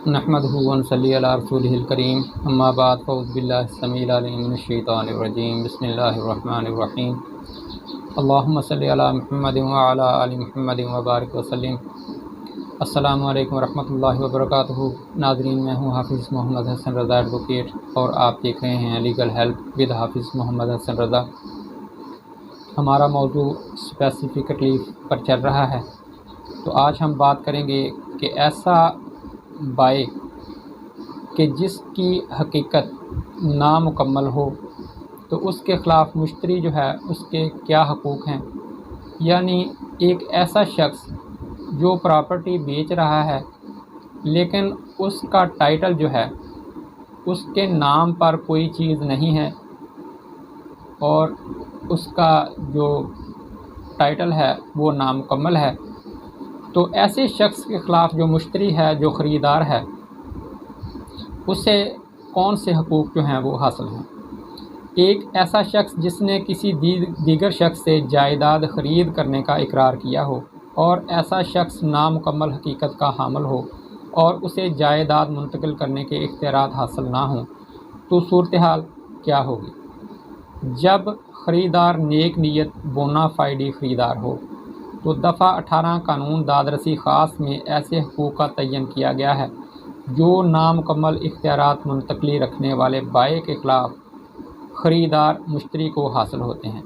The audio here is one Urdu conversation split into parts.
نحمدہ و نصلی علی رسولہ الکریم، اما بعد فاعوذ باللہ السمیع العلیم من الشیطان الرجیم، بسم اللہ الرحمن الرحیم۔ اللہم صلی علی محمد وعلی آل محمد وبارک وسلم۔ السلام علیکم ورحمۃ اللہ وبرکاتہ۔ ناظرین، میں ہوں حافظ محمد حسن رضا ایڈوکیٹ، اور آپ دیکھ رہے ہیں لیگل ہیلپ ود حافظ محمد حسن رضا۔ ہمارا موضوع اسپیسیفک ریلیف پر چل رہا ہے، تو آج ہم بات کریں گے کہ ایسا بائع کہ جس کی حقیقت نامکمل ہو تو اس کے خلاف مشتری جو ہے اس کے کیا حقوق ہیں۔ یعنی ایک ایسا شخص جو پراپرٹی بیچ رہا ہے لیکن اس کا ٹائٹل جو ہے اس کے نام پر کوئی چیز نہیں ہے، اور اس کا جو ٹائٹل ہے وہ نامکمل ہے، تو ایسے شخص کے خلاف جو مشتری ہے، جو خریدار ہے، اسے کون سے حقوق جو ہیں وہ حاصل ہیں۔ ایک ایسا شخص جس نے کسی دیگر شخص سے جائیداد خرید کرنے کا اقرار کیا ہو، اور ایسا شخص نامکمل حقیقت کا حامل ہو اور اسے جائیداد منتقل کرنے کے اختیارات حاصل نہ ہوں، تو صورتحال کیا ہوگی؟ جب خریدار نیک نیت بونا فائڈی خریدار ہو، تو دفعہ 18 قانون دادرسی خاص میں ایسے حقوق کا تعین کیا گیا ہے جو نامکمل اختیارات منتقلی رکھنے والے بائع کے خلاف خریدار مشتری کو حاصل ہوتے ہیں۔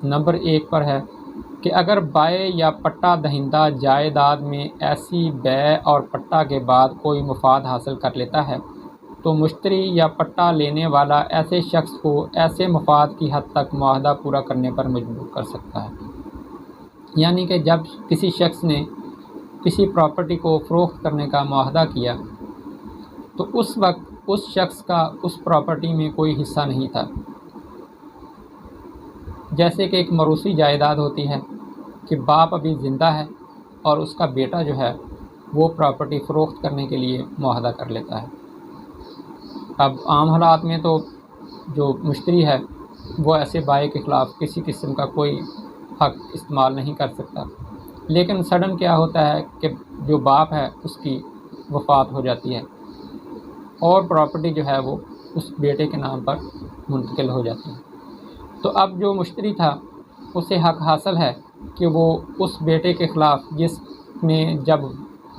نمبر 1 پر ہے کہ اگر بائع یا پٹا دہندہ جائیداد میں ایسی بیع اور پٹا کے بعد کوئی مفاد حاصل کر لیتا ہے، تو مشتری یا پٹا لینے والا ایسے شخص کو ایسے مفاد کی حد تک معاہدہ پورا کرنے پر مجبور کر سکتا ہے۔ یعنی کہ جب کسی شخص نے کسی پراپرٹی کو فروخت کرنے کا معاہدہ کیا، تو اس وقت اس شخص کا اس پراپرٹی میں کوئی حصہ نہیں تھا۔ جیسے کہ ایک موروثی جائیداد ہوتی ہے کہ باپ ابھی زندہ ہے اور اس کا بیٹا جو ہے وہ پراپرٹی فروخت کرنے کے لیے معاہدہ کر لیتا ہے۔ اب عام حالات میں تو جو مشتری ہے وہ ایسے بائع کے خلاف کسی قسم کا کوئی حق استعمال نہیں کر سکتا، لیکن سڈن کیا ہوتا ہے کہ جو باپ ہے اس کی وفات ہو جاتی ہے اور پراپرٹی جو ہے وہ اس بیٹے کے نام پر منتقل ہو جاتی ہے۔ تو اب جو مشتری تھا اسے حق حاصل ہے کہ وہ اس بیٹے کے خلاف جس نے جب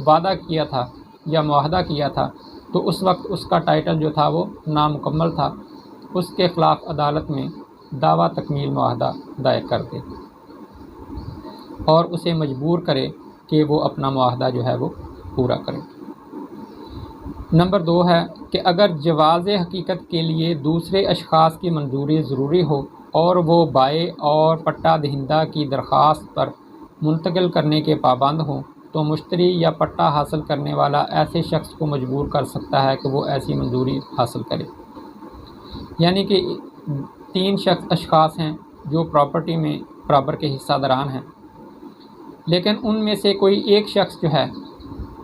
وعدہ کیا تھا یا معاہدہ کیا تھا، تو اس وقت اس کا ٹائٹل جو تھا وہ نامکمل تھا، اس کے خلاف عدالت میں دعویٰ تکمیل معاہدہ دائر کر دے اور اسے مجبور کرے کہ وہ اپنا معاہدہ جو ہے وہ پورا کرے۔ نمبر 2 ہے کہ اگر جواز حقیقت کے لیے دوسرے اشخاص کی منظوری ضروری ہو اور وہ بائع اور پٹا دہندہ کی درخواست پر منتقل کرنے کے پابند ہوں، تو مشتری یا پٹا حاصل کرنے والا ایسے شخص کو مجبور کر سکتا ہے کہ وہ ایسی منظوری حاصل کرے۔ یعنی کہ 3 اشخاص ہیں جو پراپرٹی میں برابر کے حصہ داران ہیں، لیکن ان میں سے کوئی ایک شخص جو ہے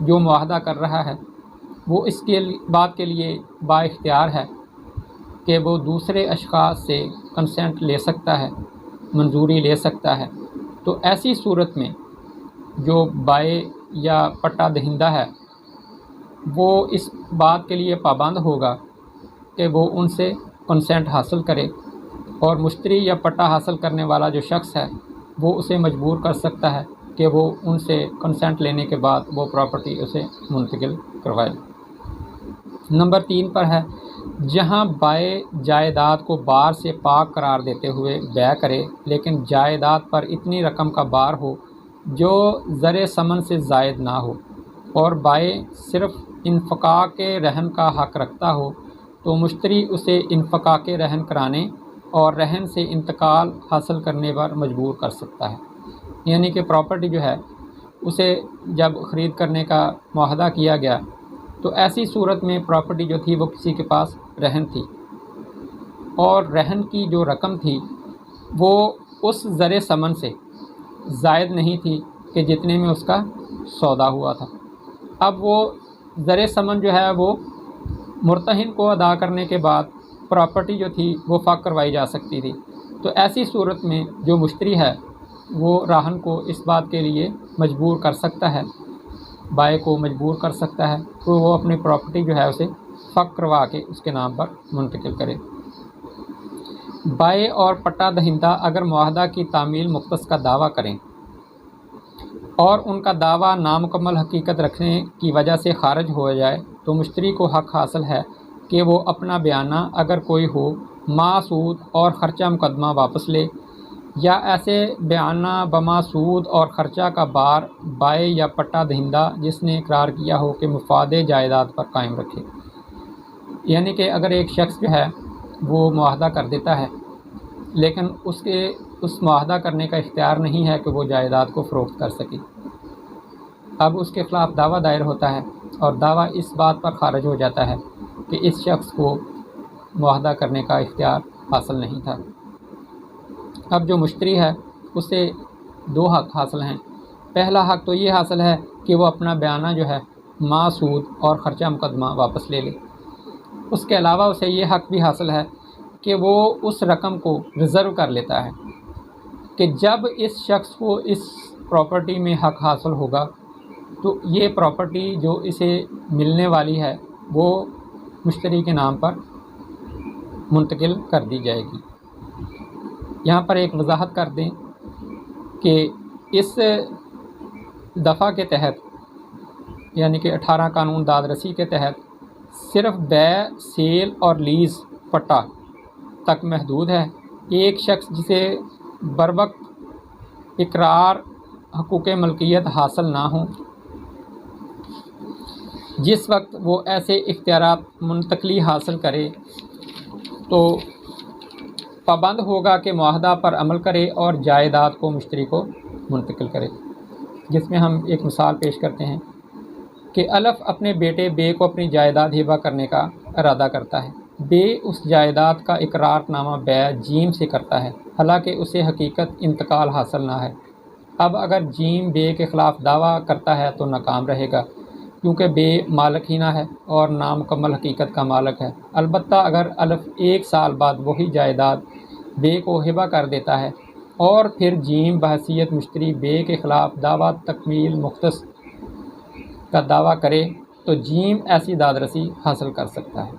جو معاہدہ کر رہا ہے وہ اس کے بات کے لیے با اختیار ہے کہ وہ دوسرے اشخاص سے کنسنٹ لے سکتا ہے، منظوری لے سکتا ہے۔ تو ایسی صورت میں جو بائع یا پٹا دہندہ ہے وہ اس بات کے لیے پابند ہوگا کہ وہ ان سے کنسنٹ حاصل کرے، اور مشتری یا پٹا حاصل کرنے والا جو شخص ہے وہ اسے مجبور کر سکتا ہے کہ وہ ان سے کنسنٹ لینے کے بعد وہ پراپرٹی اسے منتقل کروائے۔ نمبر 3 پر ہے جہاں بائع جائیداد کو بار سے پاک قرار دیتے ہوئے بیع کرے، لیکن جائیداد پر اتنی رقم کا بار ہو جو زر ثمن سے زائد نہ ہو، اور بائع صرف انفقاء کے رہن کا حق رکھتا ہو، تو مشتری اسے انفقاء کے رہن کرانے اور رہن سے انتقال حاصل کرنے پر مجبور کر سکتا ہے۔ یعنی کہ پراپرٹی جو ہے اسے جب خرید کرنے کا معاہدہ کیا گیا، تو ایسی صورت میں پراپرٹی جو تھی وہ کسی کے پاس رہن تھی، اور رہن کی جو رقم تھی وہ اس زر ثمن سے زائد نہیں تھی کہ جتنے میں اس کا سودا ہوا تھا۔ اب وہ زر ثمن جو ہے وہ مرتہن کو ادا کرنے کے بعد پراپرٹی جو تھی وہ فاق کروائی جا سکتی تھی۔ تو ایسی صورت میں جو مشتری ہے وہ راہن کو اس بات کے لیے مجبور کر سکتا ہے بائے کو مجبور کر سکتا ہے تو وہ اپنی پراپرٹی جو ہے اسے فق کروا کے اس کے نام پر منتقل کرے۔ بائے اور پٹا دہندہ اگر معاہدہ کی تعمیل مختص کا دعویٰ کریں اور ان کا دعویٰ نامکمل حقیقت رکھنے کی وجہ سے خارج ہو جائے تو مشتری کو حق حاصل ہے کہ وہ اپنا بیانہ اگر کوئی ہو مع سود اور خرچہ مقدمہ واپس لے، یا ایسے بیانہ بما سود اور خرچہ کا بار بائے یا پٹا دہندہ جس نے اقرار کیا ہو کہ مفاد جائیداد پر قائم رکھے۔ یعنی کہ اگر ایک شخص جو ہے وہ معاہدہ کر دیتا ہے لیکن اس معاہدہ کرنے کا اختیار نہیں ہے کہ وہ جائیداد کو فروخت کر سکے، اب اس کے خلاف دعویٰ دائر ہوتا ہے اور دعویٰ اس بات پر خارج ہو جاتا ہے کہ اس شخص کو معاہدہ کرنے کا اختیار حاصل نہیں تھا۔ اب جو مشتری ہے اسے دو حق حاصل ہیں۔ پہلا حق تو یہ حاصل ہے کہ وہ اپنا بیانہ جو ہے مع سود اور خرچہ مقدمہ واپس لے لے۔ اس کے علاوہ اسے یہ حق بھی حاصل ہے کہ وہ اس رقم کو ریزرو کر لیتا ہے کہ جب اس شخص کو اس پراپرٹی میں حق حاصل ہوگا تو یہ پراپرٹی جو اسے ملنے والی ہے وہ مشتری کے نام پر منتقل کر دی جائے گی۔ یہاں پر ایک وضاحت کر دیں کہ اس دفعہ کے تحت یعنی کہ 18 قانون داد رسی کے تحت صرف بیع، سیل اور لیز پٹا تک محدود ہے۔ ایک شخص جسے بروقت اقرار حقوق ملکیت حاصل نہ ہوں، جس وقت وہ ایسے اختیارات منتقلی حاصل کرے تو پابند ہوگا کہ معاہدہ پر عمل کرے اور جائیداد کو مشتری کو منتقل کرے۔ جس میں ہم ایک مثال پیش کرتے ہیں کہ الف اپنے بیٹے بے کو اپنی جائیداد ہبہ کرنے کا ارادہ کرتا ہے۔ بے اس جائیداد کا اقرار نامہ بیع جیم سے کرتا ہے حالانکہ اسے حقیقت انتقال حاصل نہ ہے۔ اب اگر جیم بے کے خلاف دعویٰ کرتا ہے تو ناکام رہے گا کیونکہ بے مالک ہی نہ ہے اور نامکمل حقیقت کا مالک ہے۔ البتہ اگر الف 1 سال بعد وہی جائیداد بے کو ہبہ کر دیتا ہے اور پھر جیم بحیثیت مشتری بے کے خلاف دعویٰ تکمیل مختص کا دعویٰ کرے تو جیم ایسی داد رسی حاصل کر سکتا ہے۔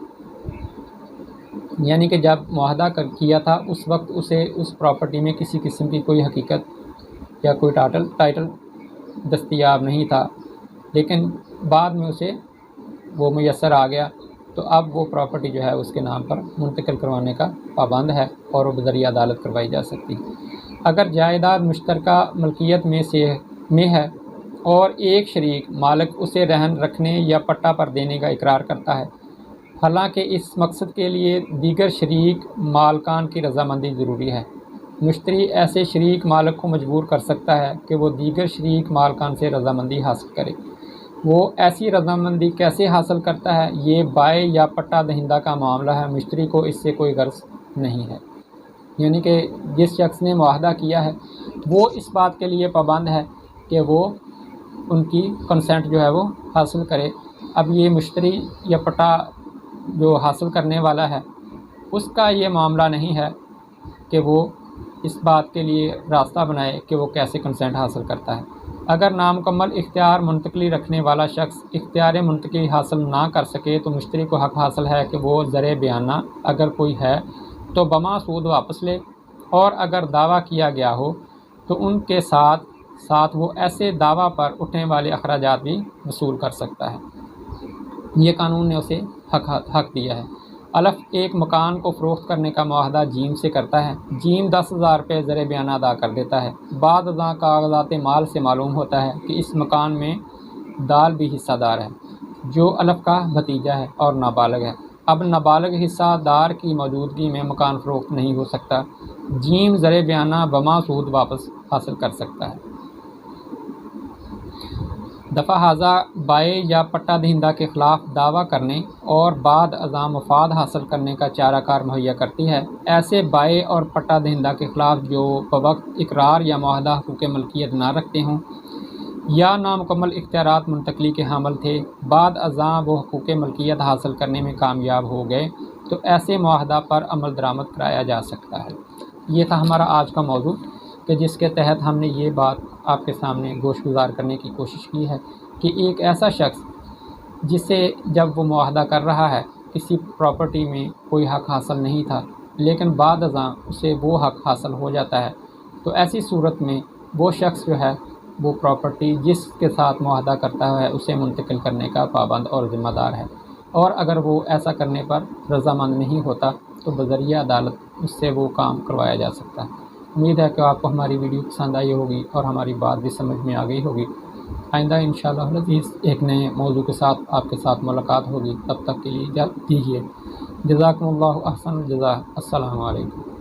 یعنی کہ جب معاہدہ کیا تھا اس وقت اسے اس پراپرٹی میں کسی قسم کی کوئی حقیقت یا کوئی ٹائٹل دستیاب نہیں تھا، لیکن بعد میں اسے وہ میسر آ گیا تو اب وہ پراپرٹی جو ہے اس کے نام پر منتقل کروانے کا پابند ہے اور وہ بذریعہ عدالت کروائی جا سکتی۔ اگر جائیداد مشترکہ ملکیت میں ہے اور ایک شریک مالک اسے رہن رکھنے یا پٹا پر دینے کا اقرار کرتا ہے، حالانکہ اس مقصد کے لیے دیگر شریک مالکان کی رضامندی ضروری ہے، مشتری ایسے شریک مالک کو مجبور کر سکتا ہے کہ وہ دیگر شریک مالکان سے رضامندی حاصل کرے۔ وہ ایسی رضامندی کیسے حاصل کرتا ہے، یہ بائے یا پٹا دہندہ کا معاملہ ہے، مشتری کو اس سے کوئی غرض نہیں ہے۔ یعنی کہ جس شخص نے معاہدہ کیا ہے وہ اس بات کے لیے پابند ہے کہ وہ ان کی کنسنٹ جو ہے وہ حاصل کرے۔ اب یہ مشتری یا پٹا جو حاصل کرنے والا ہے اس کا یہ معاملہ نہیں ہے کہ وہ اس بات کے لیے راستہ بنائے کہ وہ کیسے کنسنٹ حاصل کرتا ہے۔ اگر نامکمل اختیار منتقلی رکھنے والا شخص اختیار منتقلی حاصل نہ کر سکے تو مشتری کو حق حاصل ہے کہ وہ زر بیانہ اگر کوئی ہے تو بما سود واپس لے، اور اگر دعویٰ کیا گیا ہو تو ان کے ساتھ وہ ایسے دعویٰ پر اٹھنے والے اخراجات بھی وصول کر سکتا ہے۔ یہ قانون نے اسے حق دیا ہے۔ الف ایک مکان کو فروخت کرنے کا معاہدہ جیم سے کرتا ہے۔ جیم 10,000 روپے زر بیانہ ادا کر دیتا ہے۔ بعد ازاں کاغذات مال سے معلوم ہوتا ہے کہ اس مکان میں دال بھی حصہ دار ہے جو الف کا بھتیجا ہے اور نابالغ ہے۔ اب نابالغ حصہ دار کی موجودگی میں مکان فروخت نہیں ہو سکتا۔ جیم زر بیانہ بما سود واپس حاصل کر سکتا ہے۔ دفعہ ہذا بائے یا پٹا دہندہ کے خلاف دعویٰ کرنے اور بعد ازاں مفاد حاصل کرنے کا چارہ کار مہیا کرتی ہے۔ ایسے بائے اور پٹا دہندہ کے خلاف جو بوقت اقرار یا معاہدہ حقوق ملکیت نہ رکھتے ہوں یا نامکمل اختیارات منتقلی کے حامل تھے، بعد ازاں وہ حقوق ملکیت حاصل کرنے میں کامیاب ہو گئے تو ایسے معاہدہ پر عمل درآمد کرایا جا سکتا ہے۔ یہ تھا ہمارا آج کا موضوع۔ کہ جس کے تحت ہم نے یہ بات آپ کے سامنے گوش گزار کرنے کی کوشش کی ہے کہ ایک ایسا شخص جسے جب وہ معاہدہ کر رہا ہے کسی پراپرٹی میں کوئی حق حاصل نہیں تھا، لیکن بعد ازاں اسے وہ حق حاصل ہو جاتا ہے، تو ایسی صورت میں وہ شخص جو ہے وہ پراپرٹی جس کے ساتھ معاہدہ کرتا ہے اسے منتقل کرنے کا پابند اور ذمہ دار ہے، اور اگر وہ ایسا کرنے پر رضامند نہیں ہوتا تو بذریعہ عدالت اس سے وہ کام کروایا جا سکتا ہے۔ امید ہے کہ آپ کو ہماری ویڈیو پسند آئی ہوگی اور ہماری بات بھی سمجھ میں آ گئی ہوگی۔ آئندہ انشاءاللہ العزیز ایک نئے موضوع کے ساتھ آپ کے ساتھ ملاقات ہوگی، تب تک کے لیے اجازت دیجیے۔ جزاکم اللہ احسن الجزا۔ السلام علیکم۔